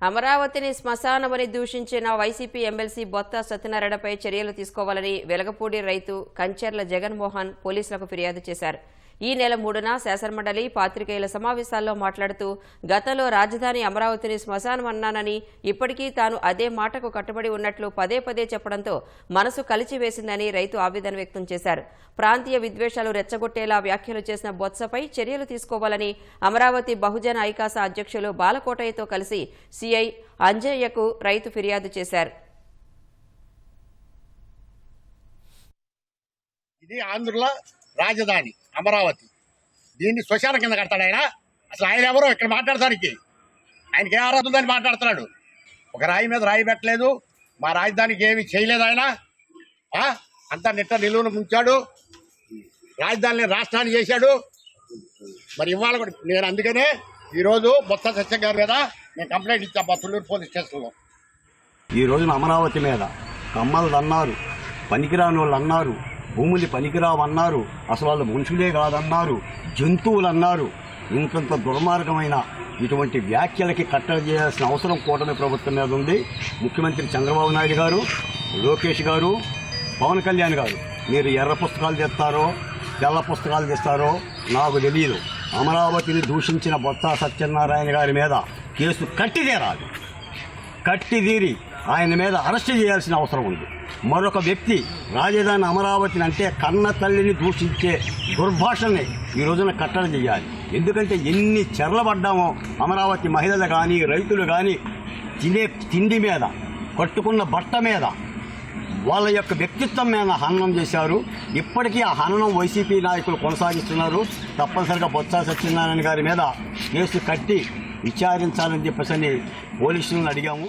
అమరావతిని శ్మశానమని దూషించిన YCP MLC Botsa సత్యనారాయణపై చర్యలు తీసుకోవాలని వెలగపూడి రైతు కంచెర్ల జగన్మోహన్ పోలీసులకు ఫిర్యాదు చేశారు. ఈ నెల 3న శాసనమండలి పాత్రికేయుల సమావేశాల్లో మాట్లాడుతూ గతంలో రాజధాని అమరావతిని శ్మశానమన్నానని, ఇప్పటికీ తాను అదే మాటకు కట్టుబడి ఉన్నట్లు పదే పదే చెప్పడంతో మనసు కలిచివేసిందని రైతు ఆవేదన వ్యక్తం చేశారు. ప్రాంతీయ విద్వేషాలు రెచ్చగొట్టేలా వ్యాఖ్యలు చేసిన బొత్సపై చర్యలు తీసుకోవాలని అమరావతి బహుజన ఐకాస అధ్యక్షులు బాలకోటయ్యతో కలిసి సిఐ అంజయ్యకు రైతు ఫిర్యాదు చేశారు. ఇది ఆంధ్రలో రాజధాని అమరావతి. దీన్ని శ్మశానం కింద కడతాడు ఆయన. అసలు ఆయన ఎవరో ఇక్కడ మాట్లాడటానికి? ఆయనకి ఏ అర్హత ఉందని మాట్లాడుతున్నాడు? ఒక రాయి మీద రాయి పెట్టలేదు, మా రాజధానికి ఏమి చేయలేదు ఆయన. అంతా నిలువును ముంచాడు, రాజధానిని రాష్ట్రాన్ని చేశాడు. మరి ఇవాళ కూడా నేను అందుకనే ఈరోజు బొత్స సత్యం గారి మీద నేను కంప్లైంట్ ఇచ్చా తుళ్ళూరు పోలీస్ స్టేషన్లో. ఈ రోజున అమరావతి మీద కమ్మలు అన్నారు, పనికిరాని వాళ్ళు అన్నారు, భూములు పనికిరావు అన్నారు, అసలు వాళ్ళు మనుషులే కాదన్నారు, జంతువులు అన్నారు. ఇంతంత దుర్మార్గమైన ఇటువంటి వ్యాఖ్యలకి కట్టడి చేయాల్సిన అవసరం కూటమి ప్రభుత్వం మీద ఉంది. ముఖ్యమంత్రి చంద్రబాబు నాయుడు గారు, లోకేష్ గారు, పవన్ కళ్యాణ్ గారు, మీరు ఎర్ర పుస్తకాలు తెస్తారో తెల్ల పుస్తకాలు తెస్తారో నాకు తెలియదు. అమరావతిని దూషించిన బొత్స సత్యనారాయణ గారి మీద కేసు కట్టితీరాలి. కట్టితీరి ఆయన మీద అరెస్ట్ చేయాల్సిన అవసరం ఉంది. మరొక వ్యక్తి రాజధాని అమరావతిని అంటే కన్న తల్లిని దూషించే దుర్భాషల్ని ఈ రోజున కట్టడి చేయాలి. ఎందుకంటే ఎన్ని చెర్లబడ్డామో అమరావతి మహిళలు కానీ రైతులు కానీ తినే తిండి మీద, కట్టుకున్న బట్ట మీద, వాళ్ళ యొక్క వ్యక్తిత్వం మీద హననం చేశారు. ఇప్పటికీ ఆ హననం వైసీపీ నాయకులు కొనసాగిస్తున్నారు. తప్పనిసరిగా బొత్స సత్యనారాయణ గారి మీద కేసు కట్టి విచారించాలని చెప్పేసి పోలీసులను అడిగాము.